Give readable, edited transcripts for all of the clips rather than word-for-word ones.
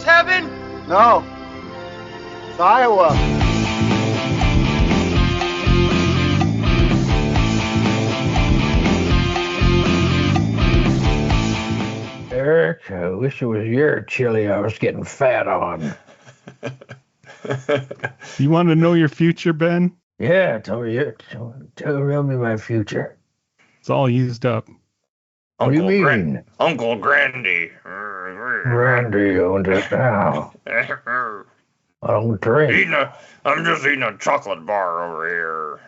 heaven? No. It's Iowa. Eric, I wish it was your chili I was getting fat on. You want to know your future, Ben? Yeah, tell me my future. It's all used up. What do you mean? Uncle Grandy. Randy owns it now. I don't drink. I'm just eating a chocolate bar over here.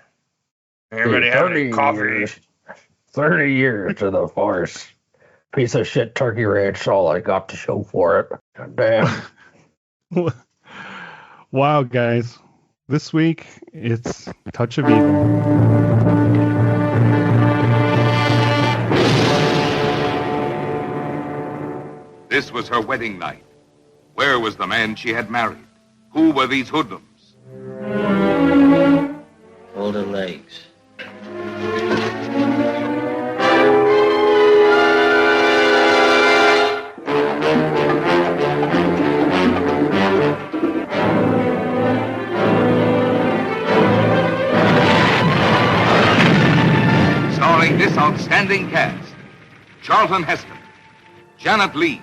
Anybody have any coffee? 30 years to the force. Piece of shit turkey ranch, all I got to show for it. God damn. Wow, guys. This week, it's Touch of Evil. This was her wedding night. Where was the man she had married? Who were these hoodlums? Hold her legs. Starring this outstanding cast: Charlton Heston, Janet Leigh,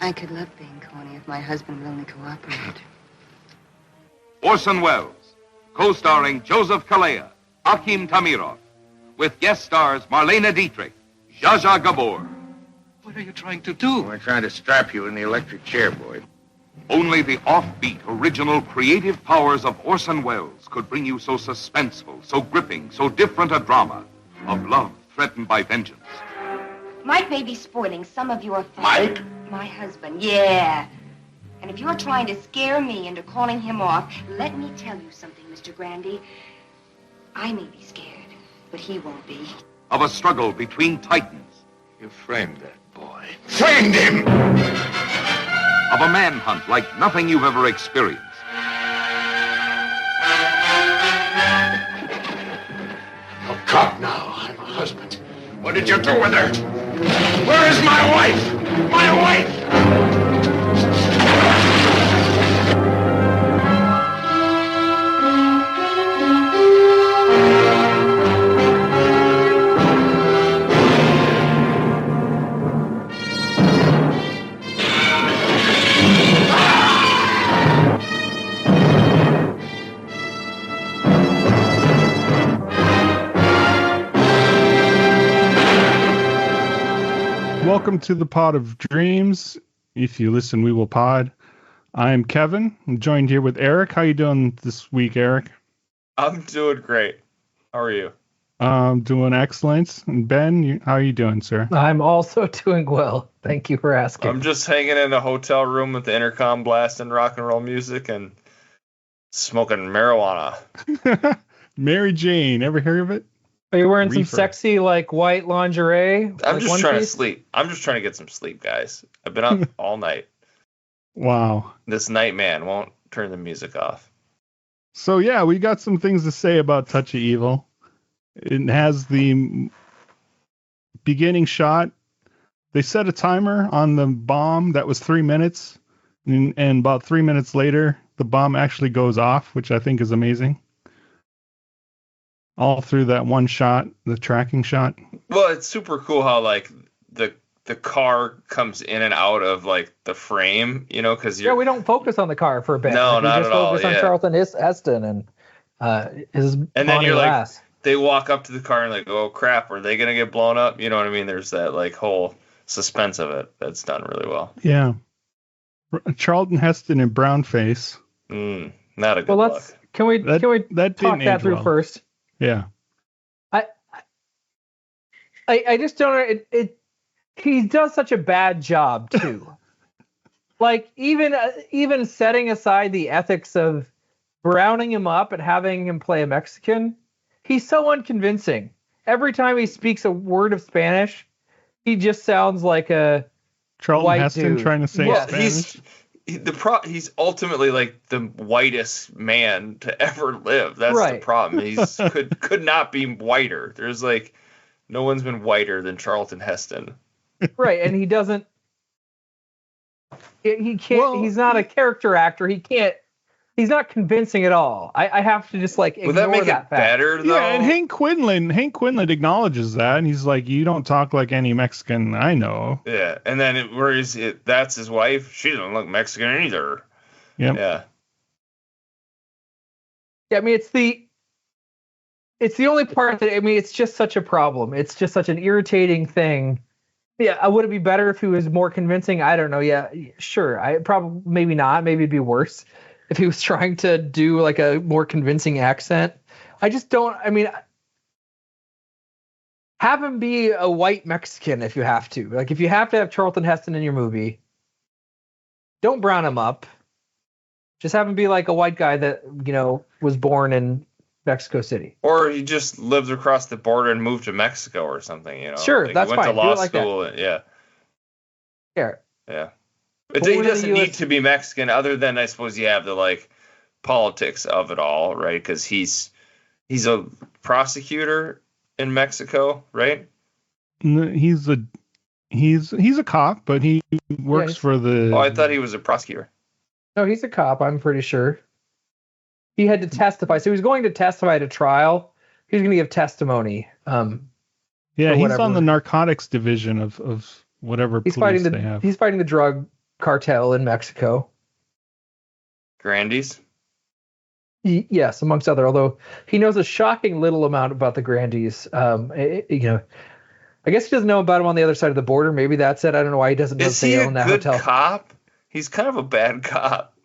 I could love being corny if my husband would only cooperate. Orson Welles, co-starring Joseph Kalea, Akim Tamirov, with guest stars Marlene Dietrich, Zsa Zsa Gabor. What are you trying to do? We're trying to strap you in the electric chair, boy. Only the offbeat, original, creative powers of Orson Welles could bring you so suspenseful, so gripping, so different a drama of love threatened by vengeance. Mike may be spoiling some of your fun. Mike? My husband, yeah. And if you're trying to scare me into calling him off, let me tell you something, Mr. Grandy. I may be scared, but he won't be. Of a struggle between titans. You framed that boy. Framed him! Of a manhunt like nothing you've ever experienced. No cop now. I'm a husband. What did you do with her? Where is my wife? My wife! Welcome to the Pod of Dreams. If you listen, we will pod. I'm Kevin. I'm joined here with Eric. How you doing this week, Eric? I'm doing great. How are you? I'm doing excellent. And Ben, how are you doing, sir? I'm also doing well. Thank you for asking. I'm just hanging in a hotel room with the intercom blasting rock and roll music and smoking marijuana. Mary Jane, ever hear of it? Are you wearing Reefer. some sexy, like, white lingerie? I'm just trying to sleep. I'm just trying to get some sleep, guys. I've been up all night. Wow. This night man won't turn the music off. So, yeah, we got some things to say about Touch of Evil. It has the beginning shot. They set a timer on the bomb that was 3 minutes. And about 3 minutes later, the bomb actually goes off, which I think is amazing. All through that one shot, the tracking shot. Well, it's super cool how, like, the car comes in and out of, like, the frame, you know, because Yeah, we don't focus on the car for a bit. No, we not just at all, focus on yeah. Charlton Heston and his And then Bonnie you're like, Lass. they walk up to the car and like, oh crap, are they gonna get blown up? You know what I mean? There's that like whole suspense of it that's done really well. Yeah. Charlton Heston in brown face. Not a good Well, look. can we That talk didn't that age through well. first? Yeah. I just don't. He does such a bad job too. Like even setting aside the ethics of browning him up and having him play a Mexican, he's so unconvincing. Every time he speaks a word of Spanish, he just sounds like a Charlton white Heston dude. trying to say Yeah, Spanish. He's ultimately like the whitest man to ever live. That's the Right. problem. He's could not be whiter. There's like no one's been whiter than Charlton Heston. right, and he doesn't. He can't. Well, he's not a character actor. He can't. He's not convincing at all. I have to just like ignore Would that make that it fact. better though? Yeah, and Hank Quinlan acknowledges that, and he's like, "You don't talk like any Mexican I know." Yeah, and then that's his wife. She doesn't look Mexican either. Yep. Yeah. Yeah, I mean it's the only part that it's just such a problem. It's just such an irritating thing. Yeah, would it be better if he was more convincing? I don't know. Yeah, sure. I probably maybe not. Maybe it'd be worse if he was trying to do like a more convincing accent. I just don't. I mean, have him be a white Mexican if you have to. Like if you have to have Charlton Heston in your movie, don't brown him up. Just have him be like a white guy that was born in Mexico City. Or he just lived across the border and moved to Mexico or something. Sure, like that's he went fine. to Do law it like school. that. Yeah. Yeah. He Born in the doesn't US. need to be Mexican, other than I suppose you have the like politics of it all, right? Because he's a prosecutor in Mexico, right? He's a cop, but he works for the. Oh, I thought he was a prosecutor. No, he's a cop, I'm pretty sure. He had to testify. So he was going to testify at a trial. He was going to give testimony. Yeah, or he's whatever. on the narcotics division of whatever He's police fighting they have. he's fighting the drug cartel in Mexico. Grandies. Yes, amongst other. Although he knows a shocking little amount about the Grandies. I guess he doesn't know about them on the other side of the border. Maybe that's it. I don't know why he doesn't know Is if he they a own that good hotel. cop? He's kind of a bad cop.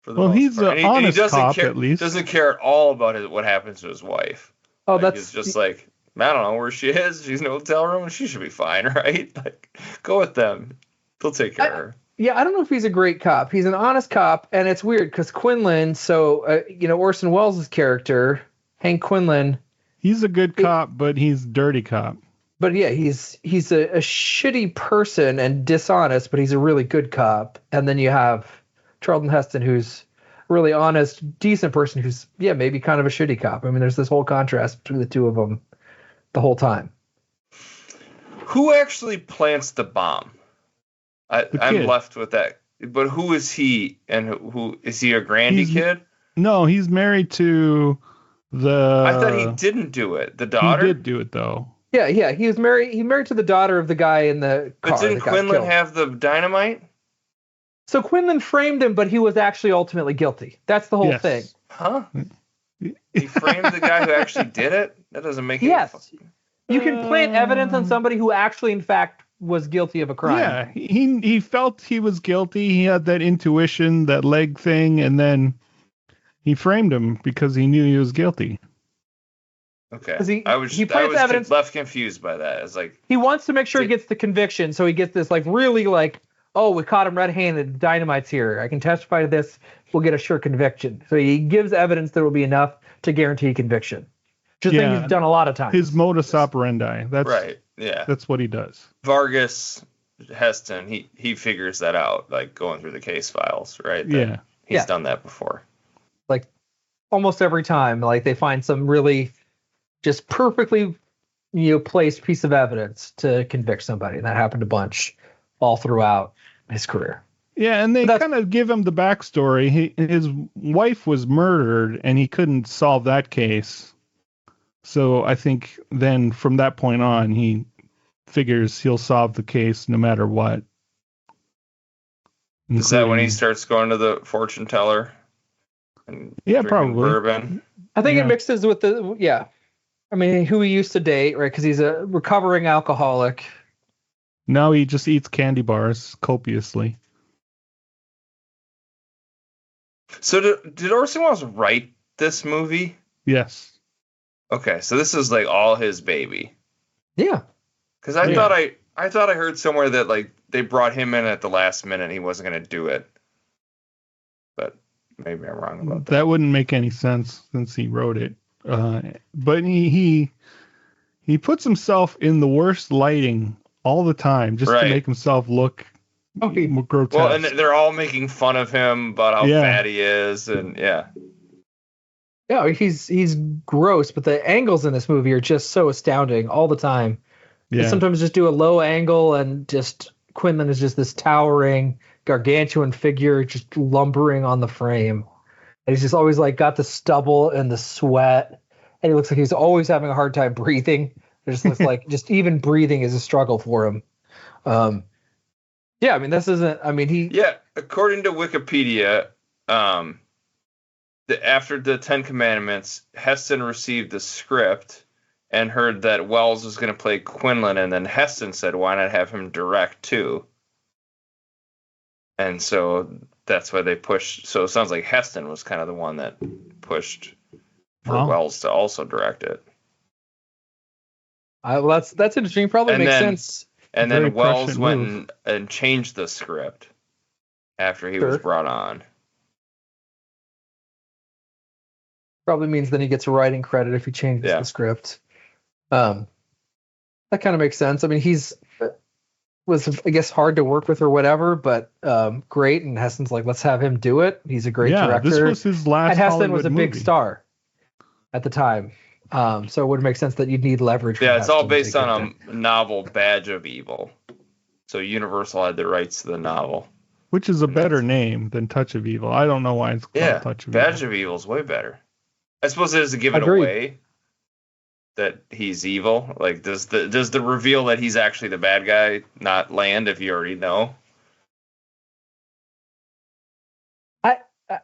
For the Well, most he's part. an And honest doesn't cop, care, at least. Doesn't care at all about what happens to his wife. Oh, Like, that's it's just like, I don't know where she is. She's in a hotel room. She should be fine, right? Like, go with them. They'll take care of her. Yeah, I don't know if he's a great cop. He's an honest cop, and it's weird because Quinlan. So Orson Welles' character, Hank Quinlan. He's a good cop, but he's dirty cop. But yeah, he's a shitty person and dishonest, but he's a really good cop. And then you have Charlton Heston, who's a really honest, decent person who's maybe kind of a shitty cop. I mean, there's this whole contrast between the two of them the whole time. Who actually plants the bomb? I'm kid. left with that. But who is he? And who is he? A Grandy kid? No, he's married to the. I thought he didn't do it. The daughter. He did do it though. Yeah. He was married. He married to the daughter of the guy in the car. But didn't that got Quinlan killed. have the dynamite? So Quinlan framed him, but he was actually ultimately guilty. That's the whole Yes. thing. Huh? He framed the guy who actually did it? That doesn't make Yes. You can plant evidence on somebody who actually, in fact, was guilty of a crime. Yeah, he felt he was guilty. He had that intuition, that leg thing, and then he framed him because he knew he was guilty. Okay. 'Cause he I was plants evidence- left confused by that. It's like, He wants to make sure he gets the conviction, so he gets this really oh, we caught him red-handed. Dynamite's here. I can testify to this. We'll get a sure conviction. So he gives evidence that will be enough to guarantee conviction. Which is a thing Yeah. he's done a lot of times. His modus operandi. That's right. Yeah. That's what he does. Vargas Heston, he figures that out, like going through the case files, right? That Yeah. He's done that before. Almost every time, they find some really just perfectly placed piece of evidence to convict somebody. And that happened a bunch all throughout his career. Yeah, and they That's- kind of give him the backstory. His wife was murdered, and he couldn't solve that case. So I think then from that point on, he figures he'll solve the case no matter what. Is that when he Including- starts going to the fortune teller? And Yeah, drinking probably. bourbon. I think Yeah. it mixes with I mean, who he used to date, right? Because he's a recovering alcoholic. Now he just eats candy bars copiously. So did Orson Welles write this movie? Yes. Okay, so this is all his baby. Yeah. Because I Yeah. thought I heard somewhere that they brought him in at the last minute and he wasn't going to do it. But maybe I'm wrong about that. That wouldn't make any sense since he wrote it. But he puts himself in the worst lighting all the time just Right. to make himself look more grotesque. Well, and they're all making fun of him about how Yeah. fat he is, and yeah. Yeah, he's gross, but the angles in this movie are just so astounding all the time. They yeah. sometimes just do a low angle and just Quinlan is just this towering, gargantuan figure just lumbering on the frame. And he's just always like got the stubble and the sweat. And he looks like he's always having a hard time breathing. It just looks like just even breathing is a struggle for him. Yeah, I mean, this isn't, I mean, Yeah, according to Wikipedia, after the Ten Commandments, Heston received the script and heard that Wells was going to play Quinlan, and then Heston said, why not have him direct too? And so that's why they pushed. So it sounds like Heston was kind of the one that pushed for Wells to also direct it. well, that's interesting. Probably And makes then- sense. And Very then Wells prescient went move. and changed the script after he Sure. was brought on. Probably means then he gets a writing credit if he changes Yeah. the script. That kind of makes sense. I mean, was I guess hard to work with or whatever, but great. And Heston's like, let's have him do it. He's a great director. this was his last. And Heston Hollywood was a big movie. star at the time. So it would make sense that you'd need leverage. Yeah, from it's all Heston to based get on a novel, Badge of Evil. So Universal had the rights to the novel. Which is a better name than Touch of Evil. I don't know why it's called Yeah, Touch of Badge Evil. of Evil is way better. I suppose it is to give it Agreed. away that he's evil. Like, does the reveal that he's actually the bad guy not land if you already know?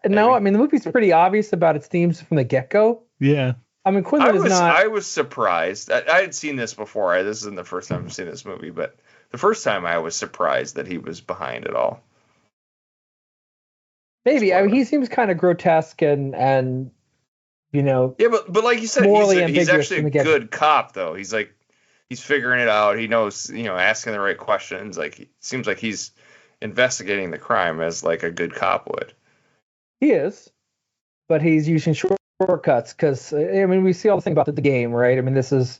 No, I mean the movie's pretty obvious about its themes from the get-go. Yeah. I mean, Quinlan is not. I was surprised. I had seen this before. This isn't the first time I've seen this movie, but the first time I was surprised that he was behind it all. Maybe. I mean, he seems kind of grotesque and you know. Yeah, but like you said, Morally he's ambiguous actually from a the get-go. good cop, though. He's figuring it out. He knows, asking the right questions. Like, it seems like he's investigating the crime as like a good cop would. He is, but he's using shortcuts because I mean we see all the thing about the game, right? I mean this is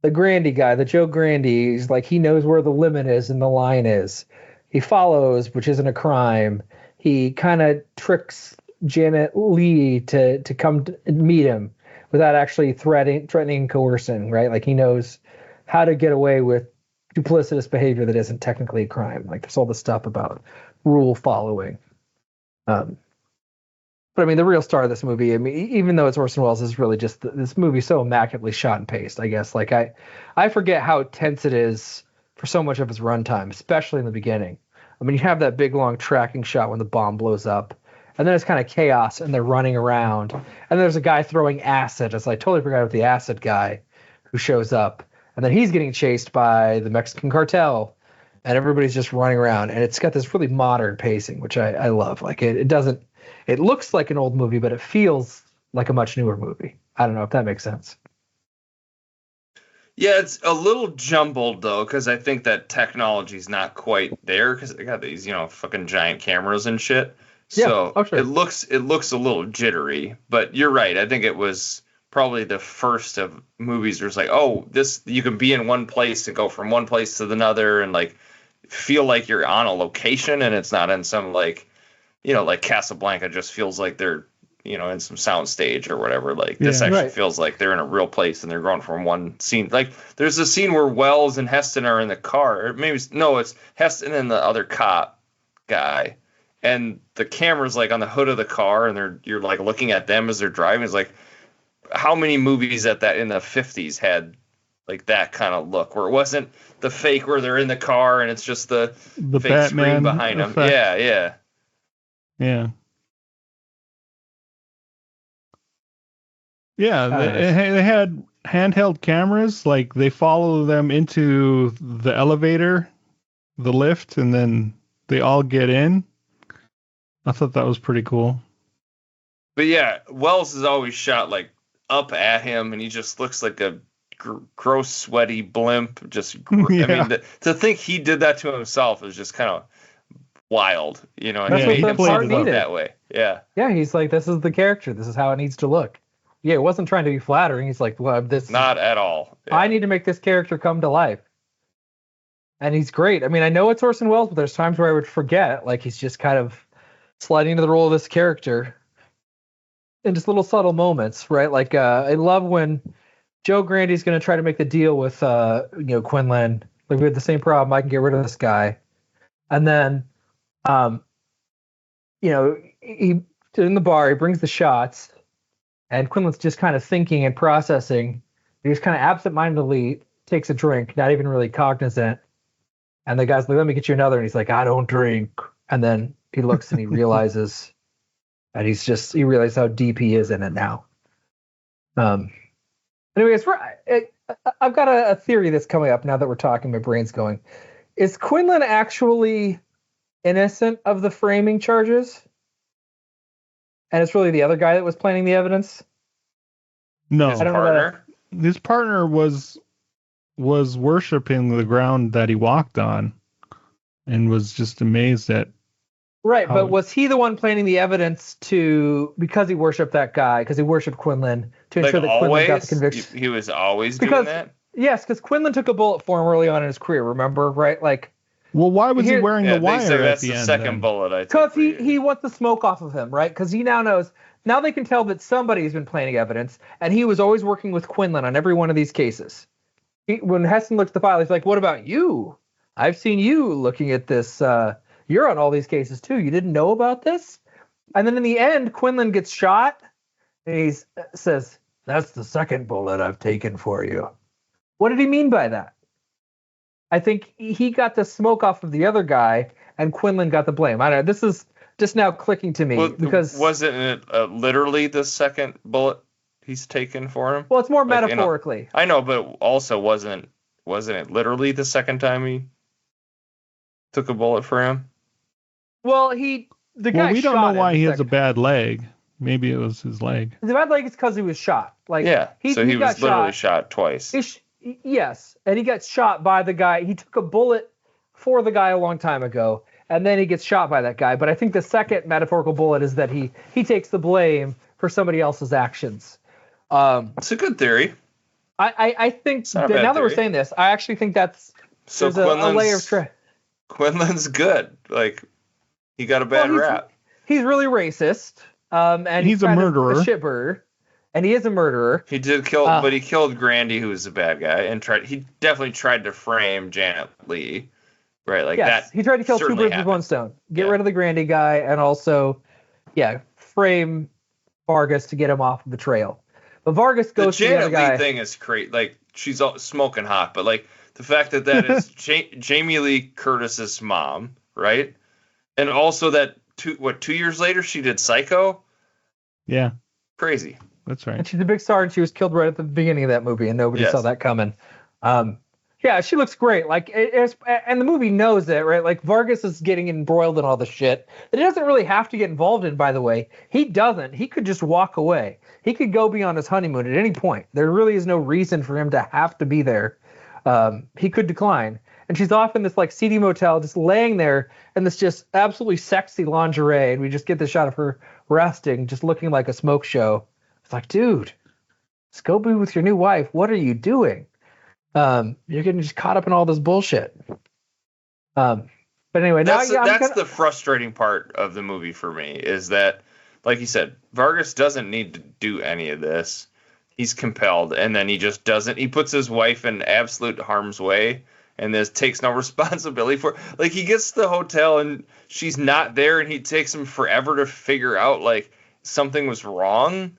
the Grandy guy, the Joe Grandy. He's like he knows where the limit is and the line is. He follows, which isn't a crime. He kind of tricks Janet Leigh to come meet him without actually threatening, coercing, right? Like he knows how to get away with duplicitous behavior that isn't technically a crime. Like there's all this stuff about rule following. But I mean, the real star of this movie, I mean, even though it's Orson Welles, is really just this movie so immaculately shot and paced, I guess. Like I forget how tense it is for so much of its runtime, especially in the beginning. I mean, you have that big long tracking shot when the bomb blows up, and then it's kind of chaos, and they're running around, and there's a guy throwing acid. It's like, I totally forgot about the acid guy who shows up, and then he's getting chased by the Mexican cartel, and everybody's just running around, and it's got this really modern pacing, which I love. Like it doesn't. It looks like an old movie, but it feels like a much newer movie. I don't know if that makes sense. Yeah, it's a little jumbled though, because I think that technology's not quite there because they got these, fucking giant cameras and shit. Yeah, So oh, sure. it looks a little jittery. But you're right. I think it was probably the first of movies where it's like, oh, this you can be in one place and go from one place to another and like feel like you're on a location and it's not in some like Casablanca just feels like they're, in some soundstage or whatever. Like this Yeah. actually Right. feels like they're in a real place and they're going from one scene. Like there's a scene where Wells and Heston are in the car. Or maybe it's Heston and the other cop guy. And the camera's like on the hood of the car and you're like looking at them as they're driving. It's like how many movies in the 50s had like that kind of look where it wasn't the fake where they're in the car and it's just the fake Batman screen behind them. effect. Yeah. Yeah. Yeah, they had handheld cameras. Like they follow them into the elevator, the lift, and then they all get in. I thought that was pretty cool. But yeah, Wells is always shot like up at him, and he just looks like a gross, sweaty blimp. Yeah. I mean, to think he did that to himself is just kind of wild, and That's he what made the himself part look needed. that way. Yeah, Yeah, he's like, this is the character. This is how it needs to look. Yeah, it wasn't trying to be flattering. He's like, well, not at all. Yeah. I need to make this character come to life. And he's great. I mean, I know it's Orson Welles, but there's times where I would forget, like he's just kind of sliding into the role of this character in just little subtle moments, right? Like I love when Joe Grandy's going to try to make the deal with Quinlan. Like we had the same problem. I can get rid of this guy. And then, he in the bar, he brings the shots, and Quinlan's just kind of thinking and processing. He just kind of absentmindedly takes a drink, not even really cognizant. And the guy's like, "Let me get you another." And he's like, "I don't drink." And then he looks and he realizes, and he realizes how deep he is in it now. Anyways, I've got a theory that's coming up now that we're talking. My brain's going. Is Quinlan actually innocent of the framing charges? And it's really the other guy that was planting the evidence? No, His I don't know partner. his partner was worshiping the ground that he walked on, and was just amazed at. Right, How- but was he the one planting the evidence because he worshipped that guy, because he worshipped Quinlan, to ensure that Quinlan got the conviction? He was always Because- doing that. Yes, because Quinlan took a bullet for him early on in his career, remember? Right? Like, Well, why was he Here- wearing Yeah, the they wire say at that's the the end? second then? bullet. I because took for you. he wants the smoke off of him, right? Because he now knows, now they can tell that somebody's been planting evidence, and he was always working with Quinlan on every one of these cases. When Heston looks at the file, he's like, "What about you? I've seen you looking at this. You're on all these cases too. You didn't know about this?" And then in the end, Quinlan gets shot, and he says, "That's the second bullet I've taken for you." What did he mean by that? I think he got the smoke off of the other guy, and Quinlan got the blame. I don't know. This is just now clicking to me Well, because wasn't it literally the second bullet he's taken for him? well, it's more Like, metaphorically. I know, but also wasn't it literally the second time he took a bullet for him? Well, the guy. Well, we don't shot know why him he the has a second- bad leg. Maybe it was his leg. The bad leg is because he was shot. Like Yeah. So he was got literally shot. shot twice. Yes, and he got shot by the guy. He took a bullet for the guy a long time ago, and then he gets shot by that guy. But I think the second metaphorical bullet is that he takes the blame for somebody else's actions. It's a good theory. I think It's not a that bad now that we're theory. saying this, I actually think that's So there's a layer of Quinlan's good. Like he got a bad Well, rap. he's really racist. And He's a kind of murderer. a shitbird, and he is a murderer. He did kill, Uh, but he killed Grandy, who was a bad guy, and he definitely tried to frame Janet Lee, right? Like Yes, that. he tried to kill two certainly birds with happened. one stone. Get Yeah. rid of the Grandy guy, and also, frame Vargas to get him off of the trail. But Vargas The goes to the other Janet Lee guy. thing is great. Like she's all smoking hot, but like the fact that is Jamie Lee Curtis's mom, right? And also that 2 years later she did Psycho. Yeah, Crazy. that's right. And she's a big star, and she was killed right at the beginning of that movie, and nobody Yes. saw that coming. Yeah, she looks great. Like, and the movie knows it, right? Like, Vargas is getting embroiled in all the shit that he doesn't really have to get involved in. By the way, he doesn't. He could just walk away. He could go be on his honeymoon at any point. There really is no reason for him to have to be there. He could decline. And she's off in this like seedy motel, just laying there in this just absolutely sexy lingerie, and we just get the shot of her resting, just looking like a smoke show. It's like, dude, just go be with your new wife. What are you doing? You're getting just caught up in all this bullshit. But anyway, That's now the frustrating part of the movie for me is that, like you said, Vargas doesn't need to do any of this. He's compelled, and then he just doesn't. He puts his wife in absolute harm's way, and this takes no responsibility for. Like he gets to the hotel and she's not there, and he takes him forever to figure out like something was wrong,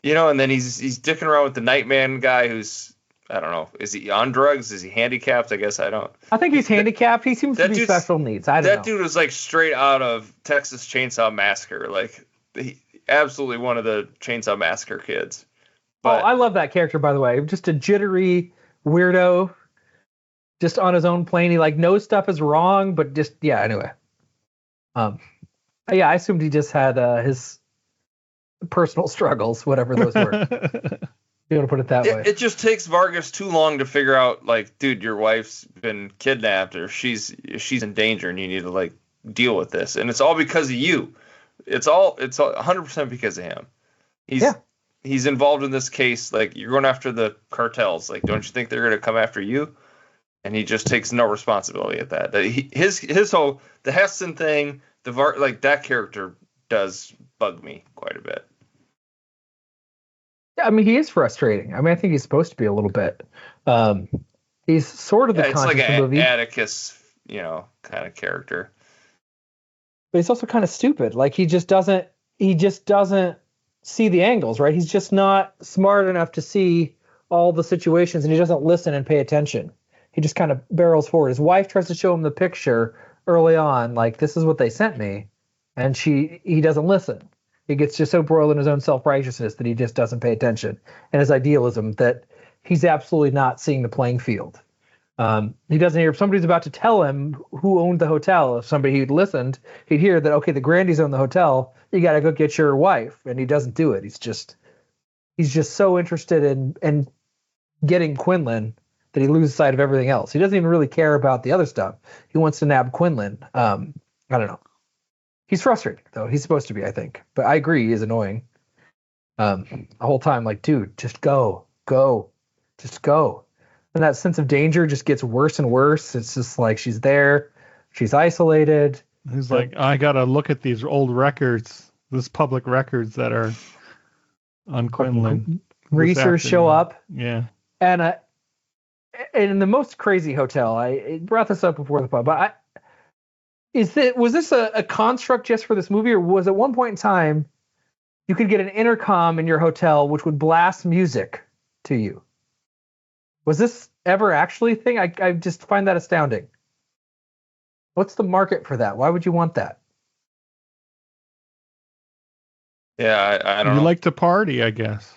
and then he's dicking around with the Nightman guy who's. I don't know. Is he on drugs? Is he handicapped? I guess I don't. I think he's handicapped. He seems to that be dude's- special needs. I don't know. That dude was like straight out of Texas Chainsaw Massacre. Like, absolutely one of the Chainsaw Massacre kids. But I love that character, by the way. Just a jittery weirdo, just on his own plane. He like knows stuff is wrong, but just anyway. I assumed he just had his personal struggles, whatever those were. You want to put it that way. it just takes Vargas too long to figure out, like, dude, your wife's been kidnapped or she's in danger and you need to like deal with this. And it's all because of you. It's 100% because of him. He's involved in this case. Like, you're going after the cartels. Like, don't you think they're going to come after you? And he just takes no responsibility at that. His whole the Heston thing, that character does bug me quite a bit. I mean, he is frustrating. I mean, I think he's supposed to be a little bit. He's sort of the It's like conscience of the movie. Atticus, kind of character. But he's also kind of stupid. Like he just doesn't see the angles, right? He's just not smart enough to see all the situations, and he doesn't listen and pay attention. He just kind of barrels forward. His wife tries to show him the picture early on, like, this is what they sent me, and he doesn't listen. He gets just so broiled in his own self-righteousness that he just doesn't pay attention, and his idealism, that he's absolutely not seeing the playing field. He doesn't hear if somebody's about to tell him who owned the hotel. If somebody he'd listened, he'd hear that, okay, the Grandys own the hotel. You got to go get your wife. And he doesn't do it. He's just so interested in getting Quinlan that he loses sight of everything else. He doesn't even really care about the other stuff. He wants to nab Quinlan. I don't know. He's frustrating, though. He's supposed to be, I think. But I agree, he is annoying. The whole time, like, dude, just go. Just go. And that sense of danger just gets worse and worse. It's just like she's there. She's isolated. He's like, I got to look at these old records, these public records that are on Quinlan. Greasers show up. Yeah. And in the most crazy hotel, I brought this up before the pub, but was this a construct just for this movie, or was at one point in time you could get an intercom in your hotel which would blast music to you? Was this ever actually a thing? I just find that astounding. What's the market for that? Why would you want that? Yeah, I don't know. You like to party, I guess.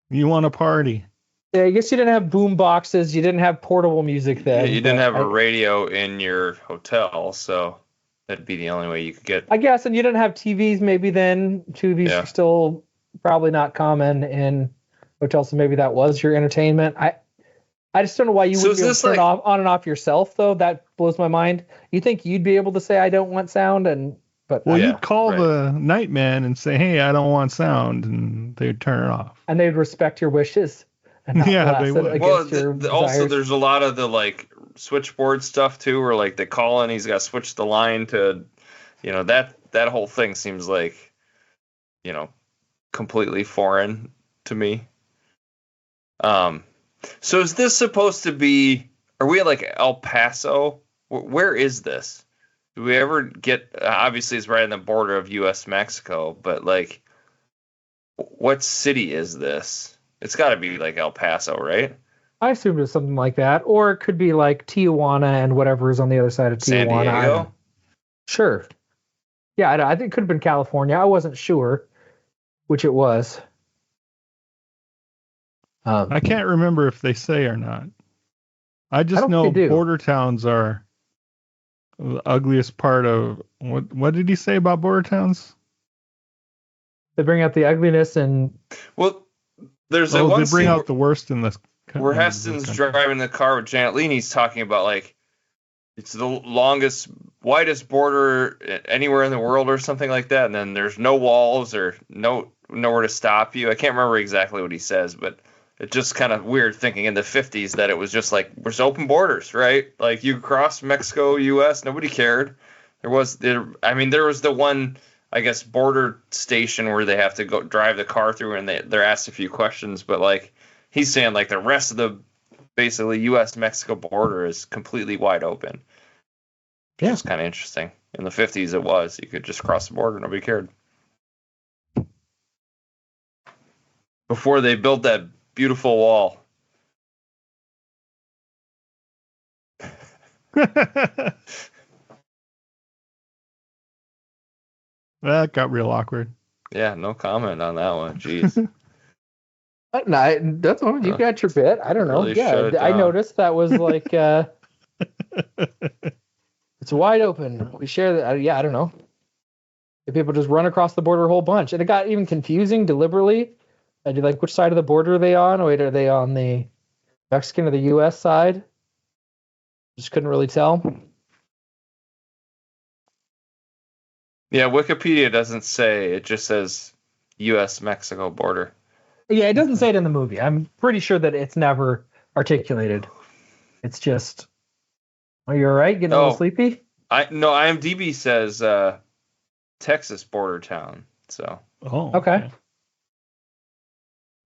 You want to party. Yeah, I guess you didn't have boom boxes. You didn't have portable music then. Yeah, you didn't have a radio in your hotel, so that'd be the only way you could get. I guess, and you didn't have TVs maybe then. TVs were still probably not common in hotels, so maybe that was your entertainment. I just don't know why you wouldn't be able to turn off on and off yourself, though. That blows my mind. You think you'd be able to say I don't want sound, but you'd call the nightman and say, hey, I don't want sound, and they'd turn it off. And they'd respect your wishes. And not they would. Well, also there's a lot of the like switchboard stuff too, where like they call and he's got to switch the line to, that whole thing seems like, completely foreign to me. So is this supposed to be? Are we at like El Paso? Where is this? Do we ever get? Obviously, it's right on the border of U.S. Mexico, but like, what city is this? It's got to be like El Paso, right? I assumed it was something like that, or it could be like Tijuana and whatever is on the other side of Tijuana. San Diego? Sure. Yeah, I think it could have been California. I wasn't sure which it was. I can't remember if they say or not. I just know border towns are the ugliest part of what did he say about border towns? They bring out the ugliness and there's they bring out the worst in this country. Where Heston's driving the car with Janet Leigh, he's talking about like it's the longest, widest border anywhere in the world or something like that, and then there's no walls or nowhere to stop you. I can't remember exactly what he says, but it's just kind of weird thinking in the 50s that it was just like, there's open borders, right? Like you cross Mexico, U.S., nobody cared. There was the one, I guess, border station where they have to go drive the car through and they're asked a few questions. But like he's saying, like the rest of the basically U.S.-Mexico border is completely wide open. Yeah, it's kind of interesting. In the 50s, it was. You could just cross the border, nobody cared. Before they built that beautiful wall. That got real awkward. Yeah, no comment on that one. Jeez. No, that's one. You got your bit. I don't know. Really yeah, I noticed that was like it's wide open. We share that. Yeah, I don't know. If people just run across the border a whole bunch, and it got even confusing deliberately. I did like which side of the border are they on? Wait, are they on the Mexican or the U.S. side? Just couldn't really tell. Yeah, Wikipedia doesn't say. It just says U.S.-Mexico border. Yeah, it doesn't say it in the movie. I'm pretty sure that it's never articulated. It's just, are you all right? Getting a little sleepy? No, IMDb says Texas border town. So. Oh. Okay.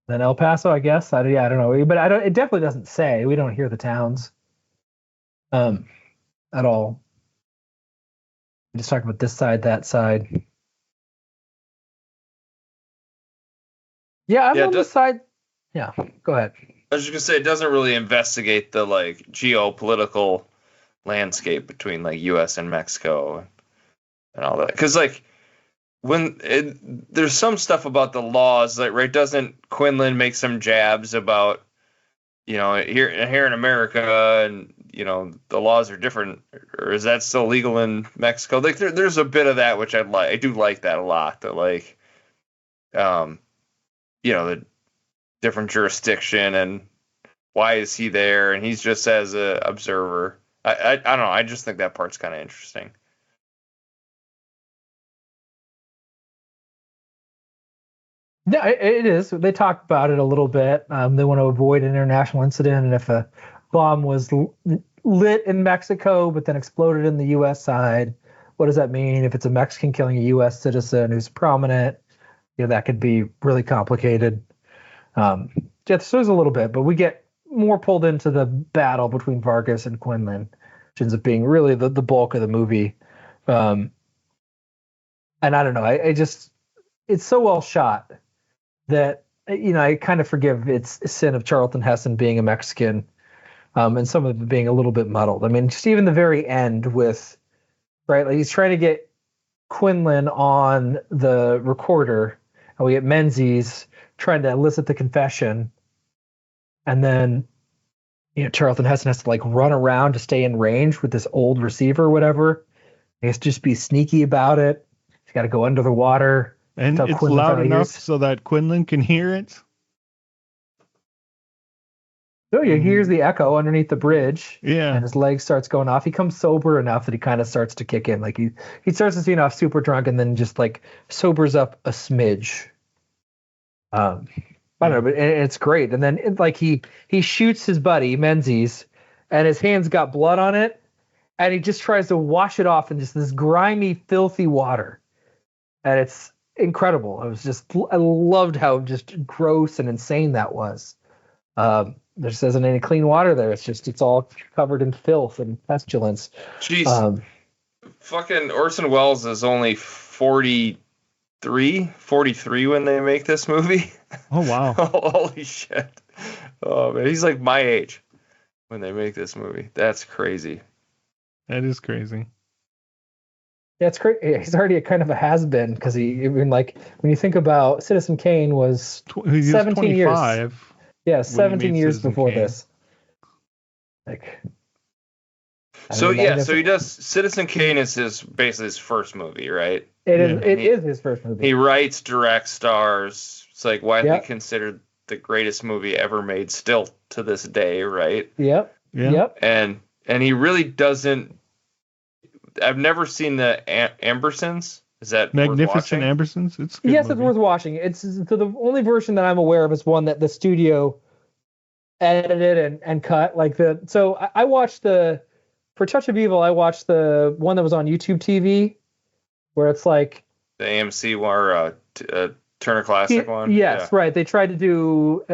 Then El Paso, I guess. I don't know, but it definitely doesn't say. We don't hear the towns. I at all. We just talked about this side, that side. Yeah, I'm on the side. Yeah, go ahead. I was just gonna say it doesn't really investigate the like geopolitical landscape between like U.S. and Mexico and all that. Because like there's some stuff about the laws, like right? Doesn't Quinlan make some jabs about here in America and the laws are different, or is that still legal in Mexico? Like there's a bit of that which I like. I do like that a lot. That like the different jurisdiction and why is he there and he's just as a observer. I don't know. I just think that part's kind of interesting. Yeah, it is. They talk about it a little bit. They want to avoid an international incident, and if a bomb was lit in Mexico but then exploded in the U.S. side, what does that mean? If it's a Mexican killing a U.S. citizen who's prominent, that could be really complicated. So there's a little bit, but we get more pulled into the battle between Vargas and Quinlan, which ends up being really the bulk of the movie. And I don't know. It's so well shot that I kind of forgive its sin of Charlton Heston being a Mexican, and some of it being a little bit muddled. I mean, just even the very end with like he's trying to get Quinlan on the recorder, and we get Menzies trying to elicit the confession, and then Charlton Heston has to like run around to stay in range with this old receiver or whatever. He has to just be sneaky about it. He's got to go under the water. And it's loud enough so that Quinlan can hear it. So he hears the echo underneath the bridge. Yeah. And his leg starts going off. He comes sober enough that he kind of starts to kick in. Like he starts to see enough super drunk and then just like sobers up a smidge. I don't know, but it's great. And then he shoots his buddy Menzies, and his hand's got blood on it, and he just tries to wash it off in just this grimy, filthy water. And it's incredible. I loved how just gross and insane that was. There just isn't any clean water there. It's all covered in filth and pestilence. Jeez. Fucking Orson Welles is only 43 when they make this movie. Oh, wow. Holy shit. Oh, man. He's like my age when they make this movie. That's crazy. That is crazy. Yeah, it's great. He's already a kind of a has-been because when you think about Citizen Kane was 17 years. Yeah, 17 years before this. So he does. Citizen Kane is basically his first movie, right? It is his first movie. He writes, directs, stars. It's like widely considered the greatest movie ever made, still to this day, right? Yep. And he really doesn't. I've never seen the Ambersons. Is that Magnificent Ambersons? It's good. Yes, movie. It's worth watching. It's so the only version that I'm aware of is one that the studio edited and cut. So I watched for Touch of Evil. I watched the one that was on YouTube TV, where it's like the AMC or Turner Classic one. Yes, yeah. Right. They tried to do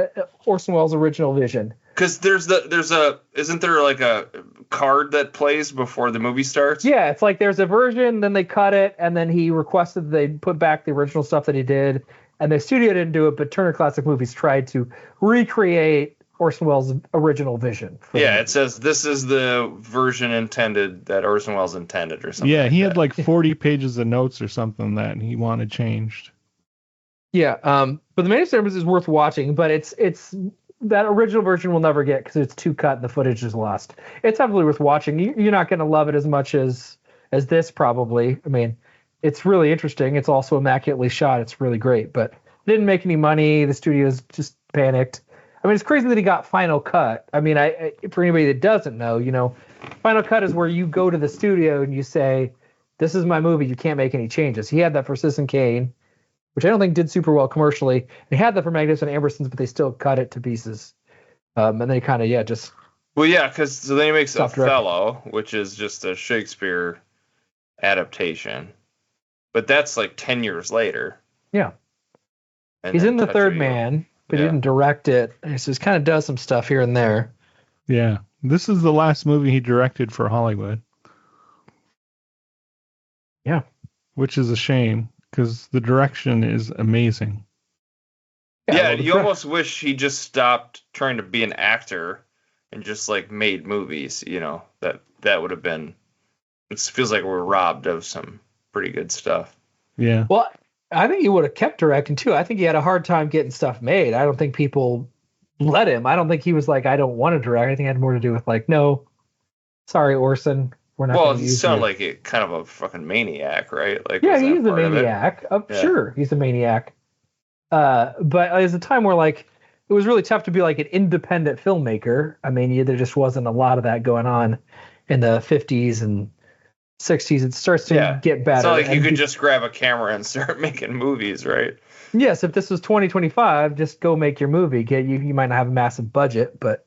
Orson Welles' original vision. Because isn't there like a card that plays before the movie starts? Yeah, it's like there's a version, then they cut it, and then he requested they put back the original stuff that he did, and the studio didn't do it, but Turner Classic Movies tried to recreate Orson Welles' original vision. It says this is the version intended that Orson Welles intended or something. Yeah, he had like 40 pages of notes or something that he wanted changed. Yeah, but the main service is worth watching, but it's that original version we'll never get because it's too cut and the footage is lost. It's absolutely worth watching. You're not going to love it as much as this probably. I mean, it's really interesting. It's also immaculately shot. It's really great, but it didn't make any money. The studio's just panicked. I mean, it's crazy that he got Final Cut. I mean, for anybody that doesn't know, Final Cut is where you go to the studio and you say, this is my movie. You can't make any changes. He had that for Citizen Kane, which I don't think did super well commercially. And he had that for Magnificent Ambersons, but they still cut it to pieces. And then he kind of, just... Well, yeah, because so then he makes Othello, which is just a Shakespeare adaptation. But that's like 10 years later. Yeah. And he's in The Third Man, but he didn't direct it. So he kind of does some stuff here and there. Yeah. This is the last movie he directed for Hollywood. Yeah. Which is a shame because the direction is amazing. Yeah, well, the you pre- almost wish he just stopped trying to be an actor and just like made movies. That would have been. It feels like we're robbed of some pretty good stuff. Yeah. Well, I think he would have kept directing too. I think he had a hard time getting stuff made. I don't think people let him. I don't think he was like, I don't want to direct. I think it had more to do with like, no, sorry, Orson, we're not Well, going to he use sounded you. like a kind of a fucking maniac, right? Like, Yeah, was that he's a part of it? maniac. Yeah. Sure, he's a maniac. But there's a time where like it was really tough to be like an independent filmmaker. I mean, there just wasn't a lot of that going on in the 50s and 60s. It starts to get better. It's not like you and could just grab a camera and start making movies, right? Yes, if this was 2025, just go make your movie. You might not have a massive budget, but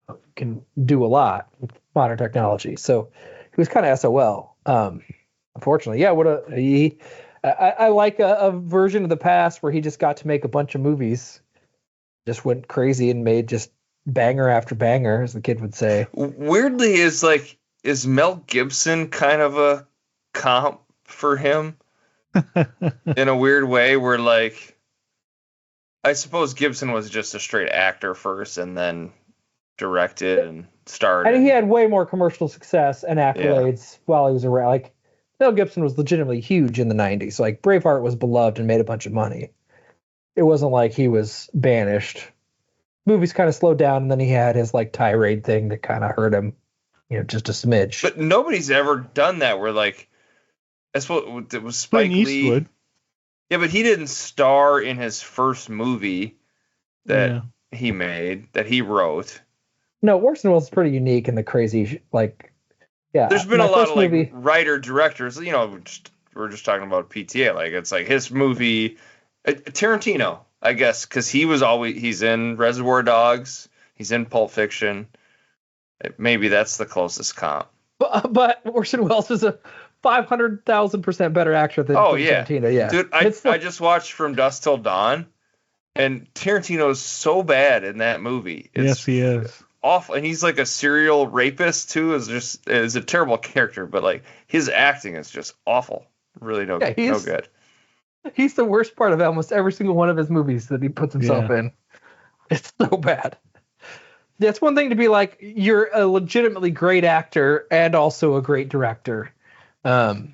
you can do a lot with modern technology. So he was kind of SOL. Unfortunately, yeah. I like a version of the past where he just got to make a bunch of movies, just went crazy and made just banger after banger, as the kid would say. Weirdly, is Mel Gibson kind of a comp for him in a weird way, where like I suppose Gibson was just a straight actor first and then directed and starred. And he had way more commercial success and accolades while he was around. Like Mel Gibson was legitimately huge in the 90s. Like Braveheart was beloved and made a bunch of money. It wasn't like he was banished. Movies kind of slowed down, and then he had his like tirade thing that kind of hurt him, just a smidge. But nobody's ever done that where like that's what it was Spike Clint Lee. Eastwood. Yeah, but he didn't star in his first movie that he made, that he wrote. No, Orson Welles is pretty unique in the crazy, like, yeah. There's been a my lot first of like movie- writer directors, we're just talking about PTA. Like it's like his movie, Tarantino, I guess, because he's in Reservoir Dogs, he's in Pulp Fiction. Maybe that's the closest comp. But Orson Welles is a 500,000% better actor than Tarantino. Yeah, dude, I just watched From Dusk Till Dawn, and Tarantino's so bad in that movie. Yes, he is. Awful, and he's like a serial rapist too. Is a terrible character, but like his acting is just awful. Really no good. He's the worst part of almost every single one of his movies that he puts himself in. It's so bad. It's one thing to be like, you're a legitimately great actor and also a great director. But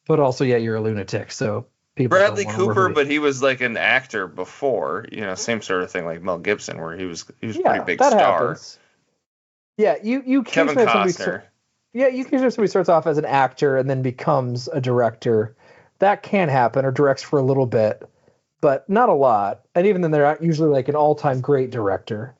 also, you're a lunatic. So people Bradley don't wanna work Cooper, with but he was like an actor before, same sort of thing like Mel Gibson, where he was a pretty big that star. happens. Yeah, you Kevin occasionally have Costner. you can have somebody starts off as an actor and then becomes a director. That can happen, or directs for a little bit, but not a lot. And even then, they're not usually like an all-time great director.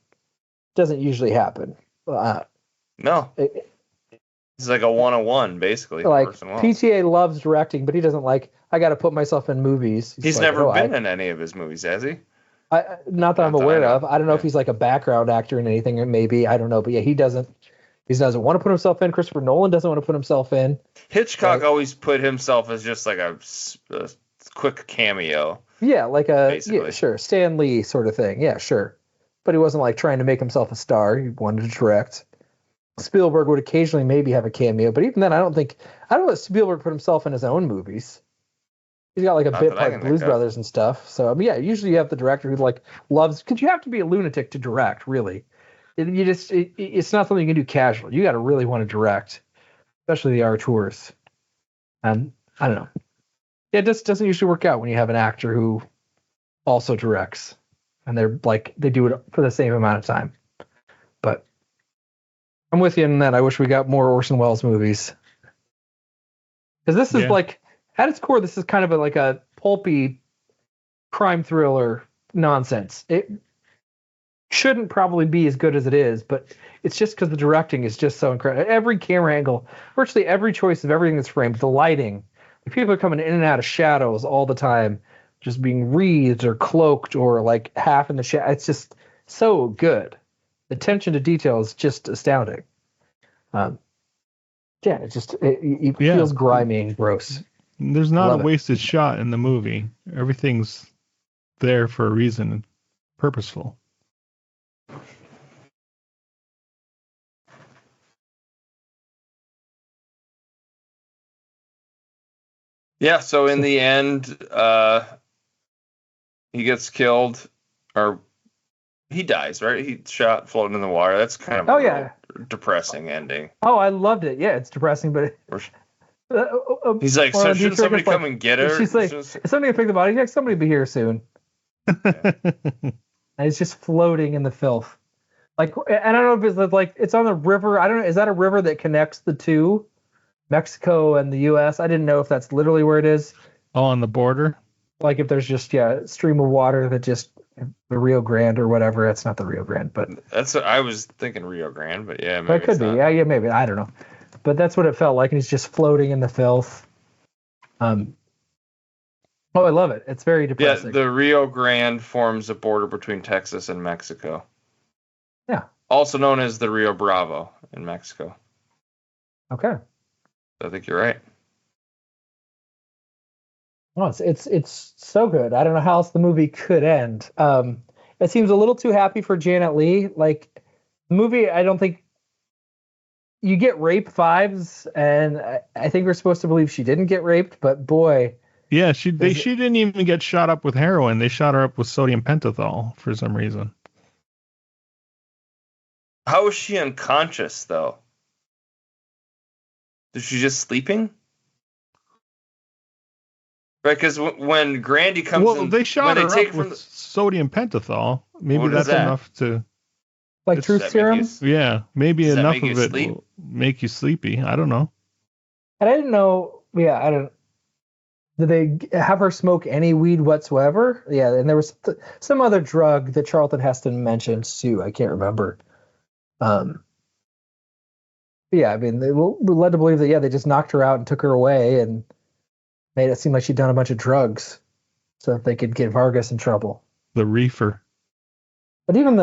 Doesn't usually happen. No. He's like a 101, basically. Like Orson Welles. PTA loves directing, but he doesn't like, I got to put myself in movies. He's like, never been in any of his movies, has he? Not that I'm Not that I aware know. of. I don't know if he's like a background actor in anything, or maybe, I don't know. But yeah, he doesn't want to put himself in. Christopher Nolan doesn't want to put himself in. Hitchcock always put himself as just like a quick cameo. Yeah, like Basically. sure, Stan Lee sort of thing. Yeah, sure. But he wasn't like trying to make himself a star. He wanted to direct. Spielberg would occasionally maybe have a cameo, but even then, I don't let Spielberg put himself in his own movies. He's got like a Not bit that I part can Blues think of. Brothers and stuff. So I mean, yeah, usually you have the director who like loves, because you have to be a lunatic to direct, really. It's not something you can do casually. You got to really want to direct, especially the auteurs. And I don't know. It just doesn't usually work out when you have an actor who also directs, and they do it for the same amount of time. But I'm with you in that. I wish we got more Orson Welles movies, because this is like, at its core, this is kind of like a pulpy crime thriller nonsense. It shouldn't probably be as good as it is, but it's just because the directing is just so incredible. Every camera angle, virtually every choice of everything that's framed, the lighting, people are coming in and out of shadows all the time, just being wreathed or cloaked or like half in the shadow. It's just so good. The attention to detail is just astounding. It feels grimy and gross. There's not Love a it. wasted shot in the movie. Everything's there for a reason, purposeful. Yeah, so in the end, he gets killed, or he dies, right? He's shot, floating in the water. That's kind of a real depressing ending. Oh, I loved it. Yeah, it's depressing, but he's like, so shouldn't somebody come and get her? She's like, somebody pick the body. He's like, somebody be here soon. And it's just floating in the filth. Like, I don't know if it's like it's on the river. I don't know. Is that a river that connects the two, Mexico and the U.S.? I didn't know if that's literally where it is. Oh, on the border. Like if there's just a stream of water that just the Rio Grande or whatever. It's not the Rio Grande, but that's what I was thinking, Rio Grande. But yeah, maybe it could be. Yeah, maybe. I don't know. But that's what it felt like, and he's just floating in the filth. Oh, I love it. It's very depressing. Yeah, the Rio Grande forms a border between Texas and Mexico. Yeah. Also known as the Rio Bravo in Mexico. Okay. I think you're right. Well, it's so good. I don't know how else the movie could end. It seems a little too happy for Janet Leigh. Like, the movie, I don't think you get rape vibes, and I think we're supposed to believe she didn't get raped, but boy. Yeah, she didn't even get shot up with heroin. They shot her up with sodium pentothal for some reason. How was she unconscious, though? Is she just sleeping? Right, because when Grandy comes in... Well, they shot her up with sodium pentothal. Maybe that's enough to... Like truth serum? Yeah, maybe enough of it will make you sleepy. I don't know. And I didn't know... Yeah, I don't... Did they have her smoke any weed whatsoever? Yeah, and there was some other drug that Charlton Heston mentioned too. I can't remember. Yeah, I mean, they were led to believe that, yeah, they just knocked her out and took her away and made it seem like she'd done a bunch of drugs so that they could get Vargas in trouble. The reefer. But even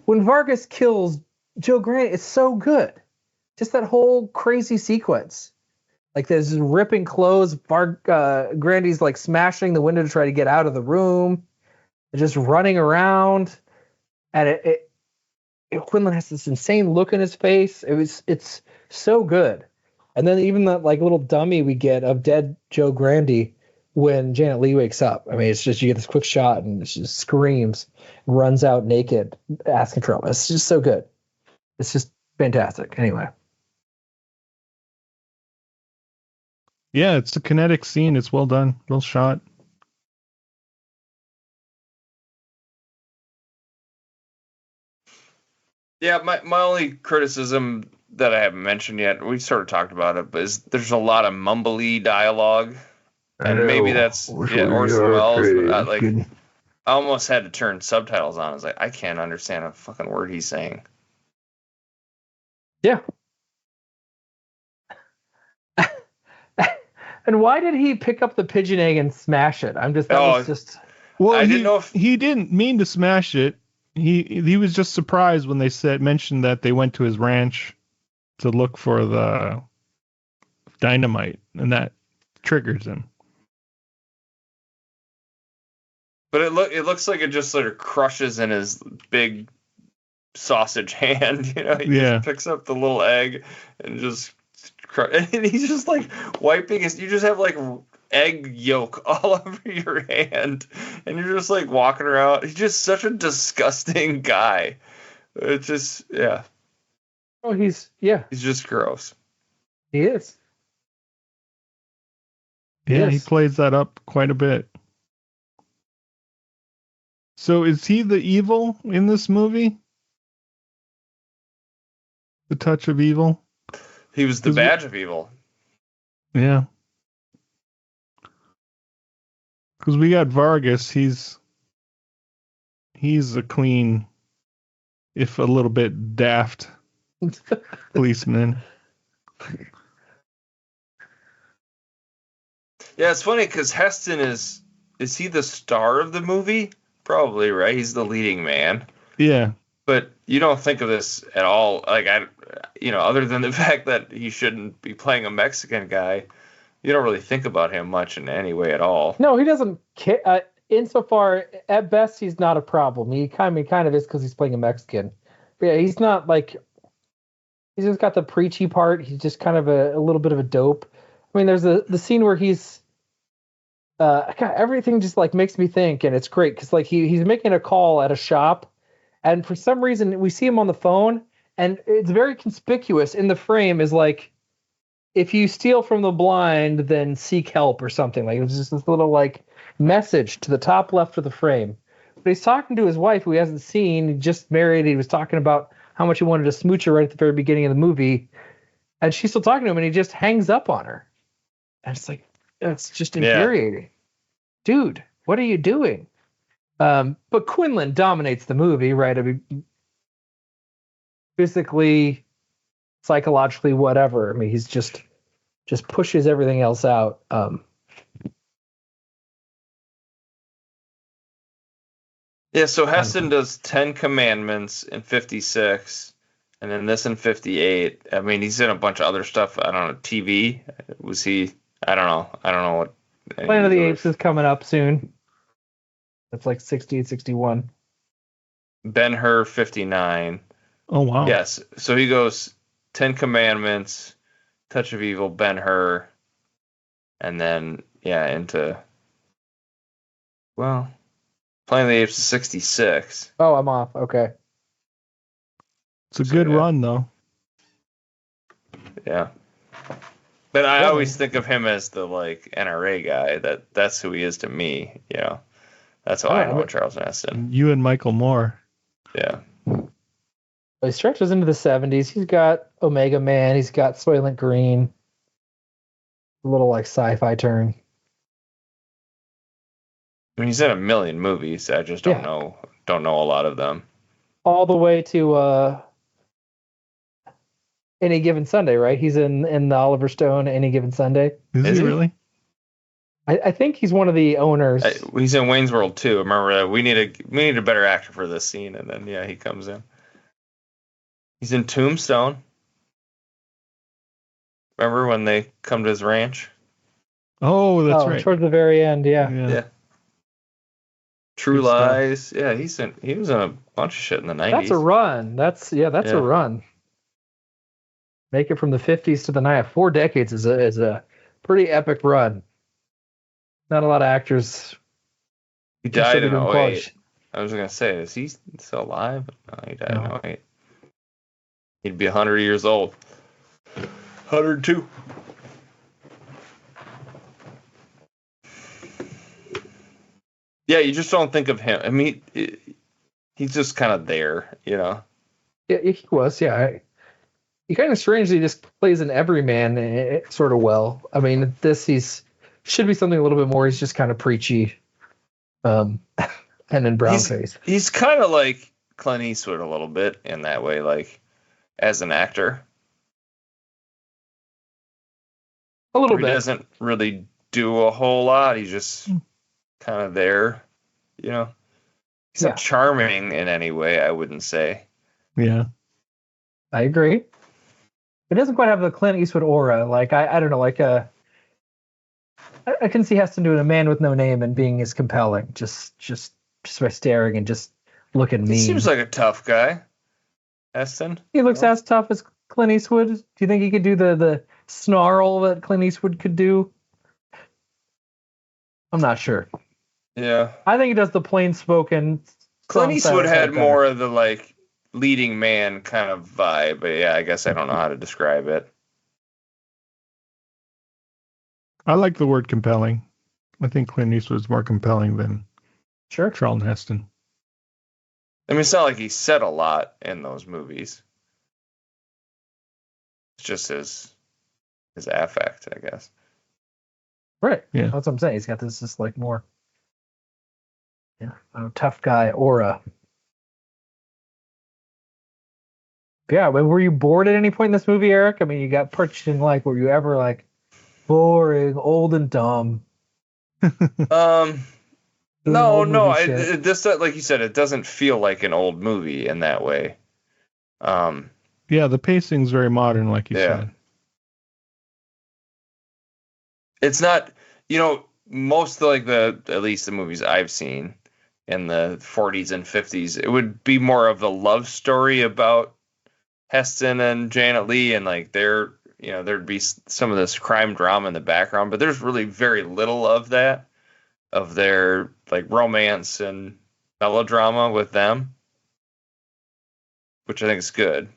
when Vargas kills Joe Grant, it's so good. Just that whole crazy sequence. Like there's ripping clothes, Grandy's like smashing the window to try to get out of the room, just running around, and Quinlan has this insane look in his face. It's so good. And then even the like little dummy we get of dead Joe Grandy when Janet Leigh wakes up. I mean, it's just you get this quick shot and she just screams, runs out naked, asking for help. It's just so good. It's just fantastic. Anyway. Yeah, it's a kinetic scene. It's well done. Well shot. Yeah, my only criticism that I haven't mentioned yet, we sort of talked about it, but is there's a lot of mumbly dialogue. And maybe that's Orson Welles, but I almost had to turn subtitles on. I was like, I can't understand a fucking word he's saying. Yeah. And why did he pick up the pigeon egg and smash it? Well, I didn't know if he didn't mean to smash it. He was just surprised when they mentioned that they went to his ranch to look for the dynamite, and that triggers him. But it looks like it just sort of crushes in his big sausage hand, you know. He just picks up the little egg and just and he's just like wiping his. You just have like egg yolk all over your hand, and you're just like walking around. He's just such a disgusting guy. It's just Oh, he's just gross. He is. Yeah, he plays that up quite a bit. So is he the evil in this movie? The touch of evil? He was the badge of evil. Yeah. Because we got Vargas. He's a clean, if a little bit daft policeman. Yeah, it's funny because Heston is he the star of the movie? Probably, right? He's the leading man. Yeah. But you don't think of this at all, like other than the fact that he shouldn't be playing a Mexican guy, you don't really think about him much in any way at all. No, he doesn't care. Insofar, at best, he's not a problem. He kind of is because he's playing a Mexican. But yeah, he's not like, he's just got the preachy part. He's just kind of a little bit of a dope. I I mean, there's the scene where he's God, everything just like makes me think, and it's great because like he's making a call at a shop, and for some reason we see him on the phone, and it's very conspicuous in the frame is like, if you steal from the blind, then seek help or something. Like it's just this little like message to the top left of the frame. But he's talking to his wife who he hasn't seen. He just married. He was talking about how much he wanted to smooch her right at the very beginning of the movie, and she's still talking to him, and he just hangs up on her. And it's like, it's just infuriating. Dude, what are you doing? But Quinlan dominates the movie, right? I mean, physically, psychologically, whatever. I mean, he's just pushes everything else out. Yeah, so Heston does 10 Commandments in 56, and then this in 58. I mean, he's in a bunch of other stuff. I don't know, TV. Was he? I don't know what. Planet of the Apes is coming up soon. That's like 60, 61. Ben-Hur 59. Oh wow. Yes. So he goes 10 Commandments, Touch of Evil, Ben-Hur, and then into Planet of the Apes is 66. Oh, I'm off. Okay. It's a good run though. Yeah. But I always think of him as the like NRA guy. That's who he is to me. You know, that's how I know Charles Heston. You and Michael Moore. Yeah. He stretches into the 70s. He's got Omega Man. He's got Soylent Green. A little like sci-fi turn. I mean, he's in a million movies. I just don't know a lot of them. All the way to Any Given Sunday, right? He's in the Oliver Stone Any Given Sunday. Is he really? I think he's one of the owners. He's in Wayne's World too. Remember that we need a better actor for this scene, and then he comes in. He's in Tombstone. Remember when they come to his ranch? Oh, that's right. Towards the very end, yeah. True Lies. Yeah, he was in a bunch of shit in the 90s. That's a run. That's a run. Make it from the 50s to the 90s. 4 decades is a pretty epic run. Not a lot of actors. He died in 08. I was going to say, is he still alive? No, he died in 08. He'd be 100 years old. 102. Yeah, you just don't think of him. I mean, he's just kind of there, you know? Yeah, he was, yeah. He kind of strangely just plays an everyman sort of well. I mean, should be something a little bit more. He's just kind of preachy. And in brown face. He's kind of like Clint Eastwood a little bit in that way, like as an actor. A little bit. He doesn't really do a whole lot. He's just kind of there, you know. He's not charming in any way, I wouldn't say. Yeah. I agree. It doesn't quite have the Clint Eastwood aura. Like, I don't know, like I can see Heston doing A Man with No Name and being as compelling, just by staring and just looking mean. He seems like a tough guy, Heston. He looks as tough as Clint Eastwood. Do you think he could do the snarl that Clint Eastwood could do? I'm not sure. Yeah. I think he does the plain spoken. Clint Eastwood had more of the like leading man kind of vibe, but yeah, I guess I don't know how to describe it. I like the word compelling. I think Clint Eastwood is more compelling than Charlton Heston. I mean, it's not like he said a lot in those movies. It's just his affect, I guess. Right. Yeah. That's what I'm saying. He's got this just like more tough guy aura. Yeah, but were you bored at any point in this movie, Eric? I mean, you got parts you didn't like. Were you ever like boring, old and dumb? No. This, like you said, it doesn't feel like an old movie in that way. Yeah, the pacing's very modern, like you said. It's not, most of at least the movies I've seen in the 40s and 50s, it would be more of a love story about Heston and Janet Leigh and like their there'd be some of this crime drama in the background, but there's really very little of that, of their like romance and melodrama with them, which I think is good.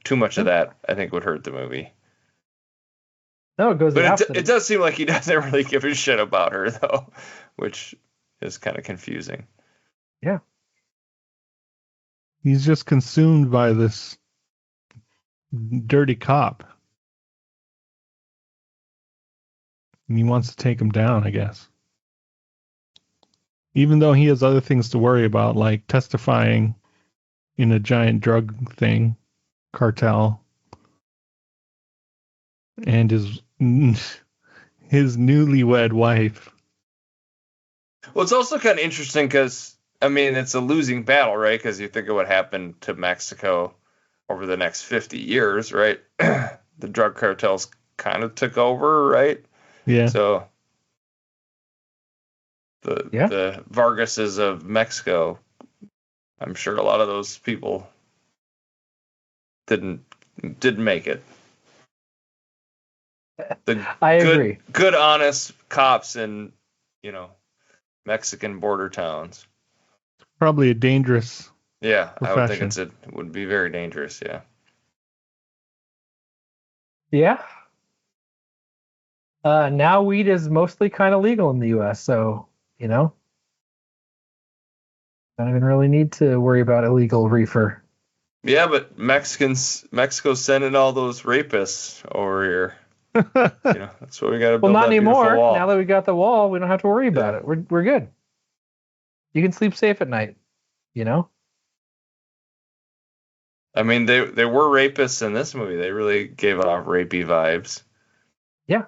Too much of that I think would hurt the movie. No, it goes. But it does seem like he doesn't really give a shit about her though, which is kind of confusing. Yeah. He's just consumed by this dirty cop. And he wants to take him down, I guess. Even though he has other things to worry about, like testifying in a giant drug thing, cartel, and his newlywed wife. Well, it's also kind of interesting because, I mean, it's a losing battle, right? Because you think of what happened to Mexico over the next 50 years, right? The drug cartels kind of took over, right? Yeah. So the Vargases of Mexico, I'm sure a lot of those people didn't make it. I agree. Good, honest cops in, Mexican border towns. Probably a dangerous profession. I would think it would be very dangerous, yeah. Yeah. Now weed is mostly kind of legal in the U.S., so, don't even really need to worry about illegal reefer. Yeah, but Mexico's sending all those rapists over here. That's what we got to build. Well, not that anymore. wall. Now that we got the wall, we don't have to worry about it. We're good. You can sleep safe at night. I mean, they were rapists in this movie. They really gave off rapey vibes. Yeah.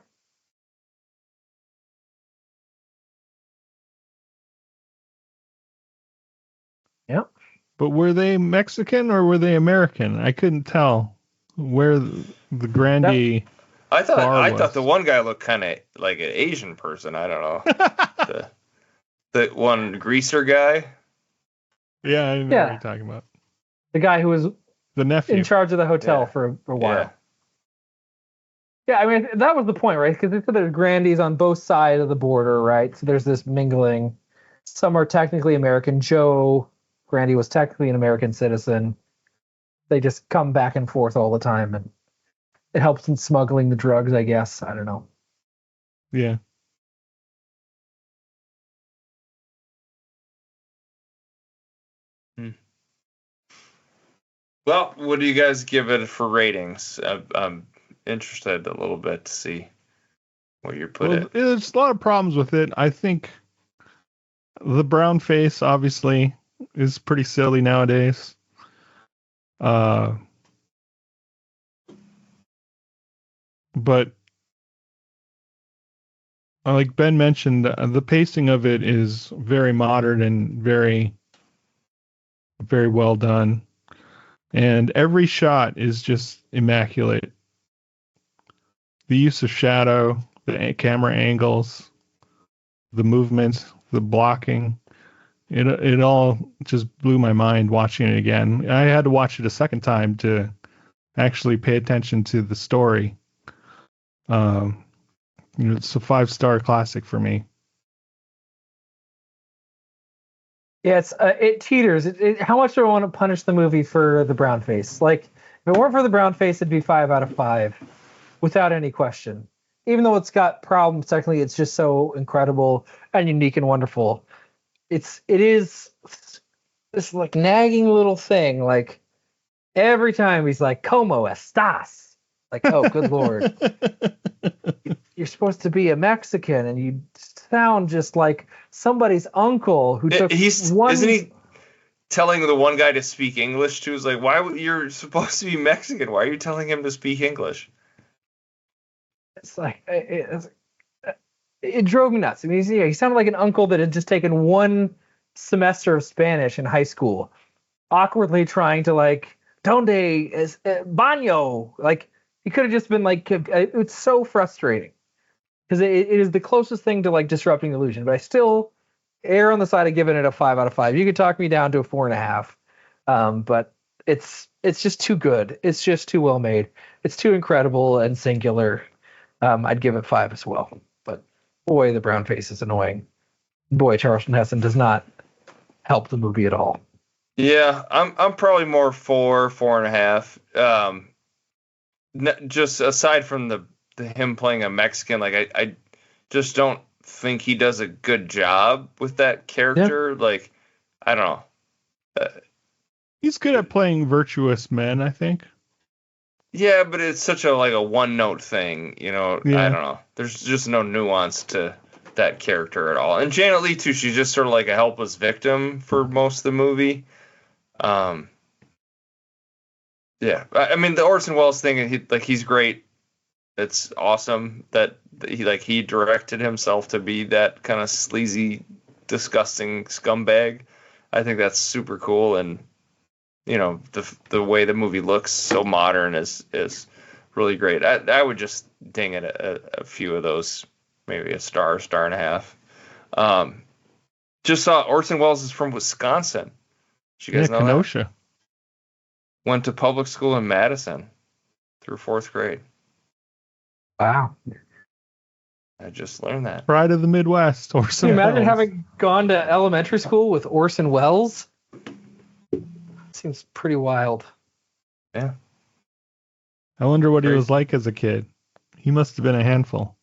Yep. But were they Mexican or were they American? I couldn't tell where the Grandy. I thought the one guy looked kind of like an Asian person. I don't know. the one greaser guy. Yeah, I know what you're talking about. The guy who was the nephew in charge of the hotel for a while. Yeah, I mean, that was the point, right? Because there's Grandies on both sides of the border, right? So there's this mingling. Some are technically American. Joe Grandy was technically an American citizen. They just come back and forth all the time, and it helps in smuggling the drugs, I guess. I don't know. Yeah. Well, what do you guys give it for ratings? I'm interested a little bit to see where you put it. There's a lot of problems with it. I think the brown face obviously is pretty silly nowadays. But like Ben mentioned, the pacing of it is very modern and very, very well done. And every shot is just immaculate. The use of shadow, the camera angles, the movements, the blocking, it all just blew my mind watching it again. I had to watch it a second time to actually pay attention to the story. It's a 5-star classic for me. Yeah, it teeters. How much do I want to punish the movie for the brown face? Like, if it weren't for the brown face, it'd be 5 out of 5, without any question. Even though it's got problems, technically, it's just so incredible and unique and wonderful. It is this like nagging little thing. Like every time he's like, "Como estás?" Like, oh, good lord, you're supposed to be a Mexican, and you sound just like somebody's uncle who took one. Isn't he telling the one guy to speak English too? Is like, you're supposed to be Mexican? Why are you telling him to speak English? It's like it drove me nuts. I mean, he sounded like an uncle that had just taken one semester of Spanish in high school, awkwardly trying to like "Donde es baño?" Like he could have just been like, it's so frustrating because it is the closest thing to like disrupting the illusion. But I still err on the side of giving it a 5 out of 5. You could talk me down to a 4.5, but it's just too good. It's just too well made. It's too incredible and singular. I'd give it 5 as well. But boy, the brown face is annoying. Boy, Charlton Heston does not help the movie at all. Yeah, I'm probably more 4.5. Just aside from the him playing a Mexican, like I just don't think he does a good job with that character. Yeah. Like, I don't know. He's good at playing virtuous men, I think. Yeah, but it's such a one note thing, you know. Yeah. I don't know. There's just no nuance to that character at all. And Janet Leigh too. She's just sort of like a helpless victim for most of the movie. Yeah, I mean the Orson Welles thing. He's great. It's awesome that he directed himself to be that kind of sleazy, disgusting scumbag. I think that's super cool, and you know the way the movie looks so modern is really great. I would just ding it a few of those, maybe a star and a half. Just saw Orson Welles is from Wisconsin. Did you guys know Kenosha. That? Went to public school in Madison through 4th grade. Wow. I just learned that. Pride of the Midwest, Orson Can you imagine Welles. having gone to elementary school with Orson Welles? Seems pretty wild. Yeah. I wonder what he was like as a kid. He must have been a handful.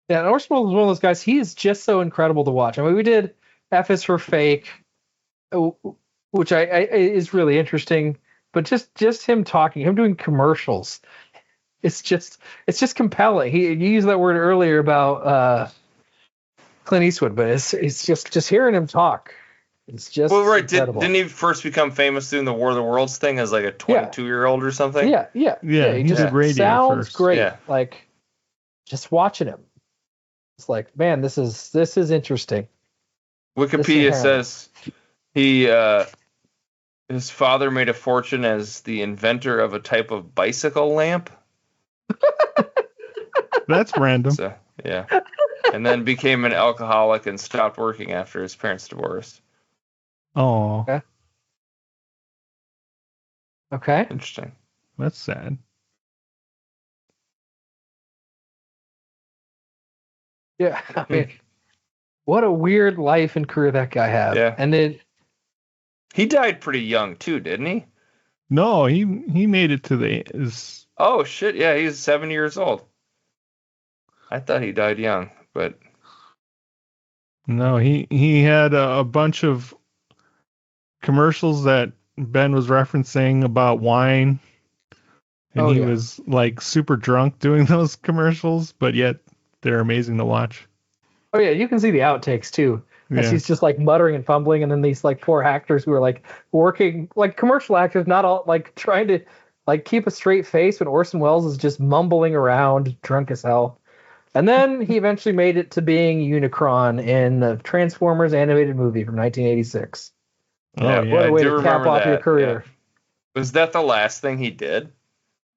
Yeah, and Orson Welles is one of those guys. He is just so incredible to watch. I mean, we did F is for Fake, which I is really interesting. But just him talking, him doing commercials, it's just compelling. You used that word earlier about Clint Eastwood, but it's just hearing him talk. It's just right. Didn't he first become famous doing the War of the Worlds thing as like a 22-year-old or something? Yeah. He just did radio sounds first. Great. Yeah. Like just watching him, it's like, man, this is interesting. Wikipedia says his father made a fortune as the inventor of a type of bicycle lamp. That's random. So, yeah. And then became an alcoholic and stopped working after his parents divorced. Oh. Okay. Interesting. That's sad. Yeah. I mean, what a weird life and career that guy had. Yeah. And then he died pretty young too, didn't he? No, he made it to his. Oh shit! Yeah, he's 7 years old. I thought he died young, but no, he had a bunch of commercials that Ben was referencing about wine, and he was like super drunk doing those commercials, but yet they're amazing to watch. Oh yeah, you can see the outtakes too. As he's just like muttering and fumbling, and then these like poor actors who are like working like commercial actors, not all like trying to like keep a straight face when Orson Welles is just mumbling around, drunk as hell. And then he eventually made it to being Unicron in the Transformers animated movie from 1986. Oh yeah, what a way to cap off that. your career. Yeah. Was that the last thing he did?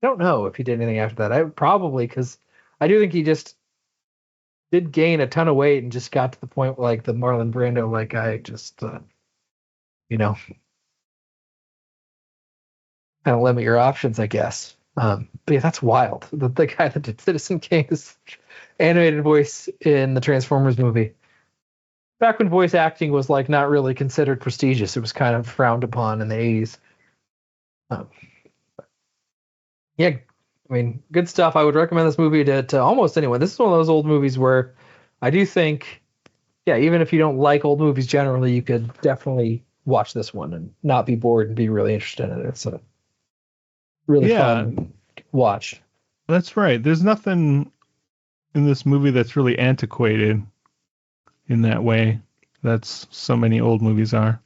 I don't know if he did anything after that. I probably, because I do think he just did gain a ton of weight and just got to the point where like the Marlon Brando, like I just, you know, kind of limit your options, I guess. But yeah, that's wild. The guy that did Citizen Kane's animated voice in the Transformers movie. Back when voice acting was like not really considered prestigious, it was kind of frowned upon in the 80s. Yeah, I mean, good stuff. I would recommend this movie to almost anyone. This is one of those old movies where I do think, yeah, even if you don't like old movies generally, you could definitely watch this one and not be bored and be really interested in it. It's a really fun watch. That's right. There's nothing in this movie that's really antiquated in that way. That's so many old movies are.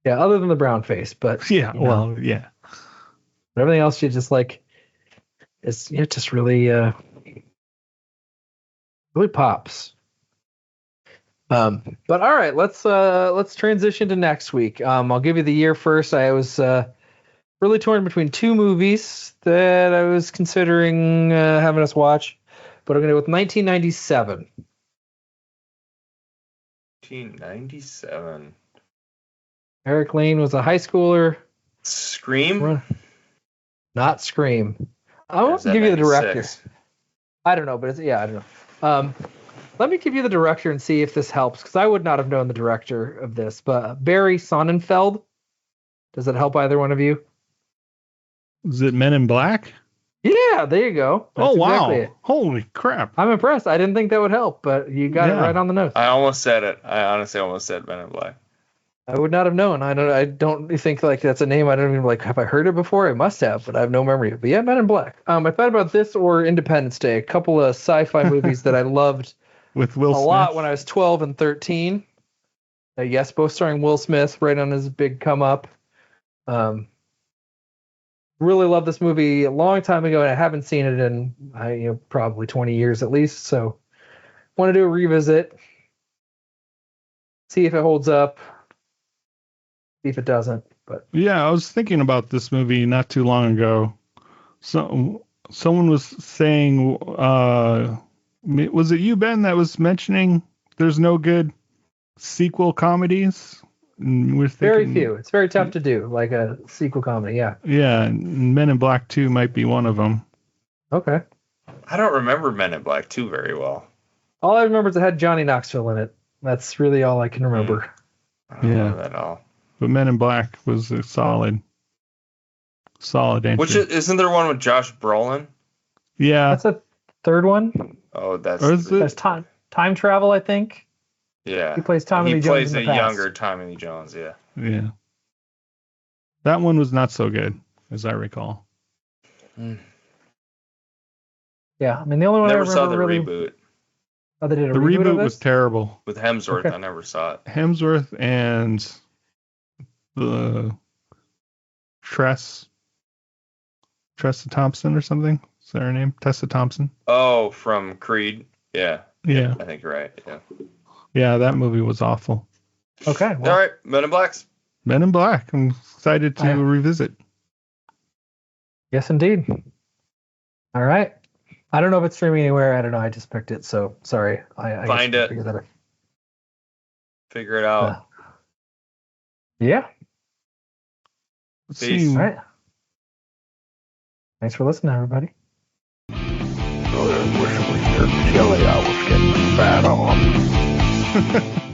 Yeah, other than the brown face, but yeah, well, yeah. But everything else, you just like, it's just really, really pops. But all right, let's transition to next week. I'll give you the year first. I was really torn between two movies that I was considering having us watch, but I'm going to go with 1997. 1997. Eric Lane was a high schooler. Scream? Not Scream. I Or won't is that give you the director. 96? I don't know, but I don't know. Let me give you the director and see if this helps, because I would not have known the director of this. But Barry Sonnenfeld. Does it help either one of you? Is it Men in Black? Yeah, there you go. That's Oh, wow. exactly it. Holy crap. I'm impressed. I didn't think that would help, but you got it Yeah. right on the nose. I almost said it. I honestly almost said Men in Black. I would not have known. I don't think like that's a name. I don't even like. Have I heard it before? I must have, but I have no memory. But yeah, Men in Black. I thought about this or Independence Day, a couple of sci-fi movies that I loved With Will a Smith. lot when I was 12 and 13. Yes, both starring Will Smith, right on his big come up. Really loved this movie a long time ago, and I haven't seen it in probably 20 years at least. So, want to do a revisit, see if it holds up, see if it doesn't. But Yeah, I was thinking about this movie not too long ago. So someone was saying, was it you, Ben, that was mentioning there's no good sequel comedies? And we're very thinking, few. It's very tough to do, like a sequel comedy. Yeah. Yeah, and Men in Black 2 might be one of them. Okay. I don't remember Men in Black 2 very well. All I remember is it had Johnny Knoxville in it. That's really all I can remember. I don't Yeah. remember that at all. But Men in Black was a solid entry. Which isn't there one with Josh Brolin? Yeah. That's a third one. Oh, that's Or is it- That's time travel, I think. yeah. He plays Tommy He Lee plays Jones in a the past. younger Tommy Lee Jones. Yeah. Yeah. That one was not so good, as I recall. Yeah, I mean the only one I Never remember saw the really. reboot Oh, they did a The reboot, of reboot this? was terrible. with Hemsworth. Okay. I never saw it. Hemsworth and the Tressa Thompson or something. Is that her name? Tessa Thompson? Oh, from Creed. Yeah, Yeah. I think you're right. Yeah. Yeah, that movie was awful. Okay. Well, All right, Men in Blacks. Men in Black. I'm excited to revisit. yes, indeed. All right. I don't know if it's streaming anywhere. I don't know. I just picked it, so sorry. I Find guess it. figure that out. Figure it out. Yeah. Let's Peace. see. All right. Thanks for listening, everybody. I was wishing we heard Kelly. I was getting fat on.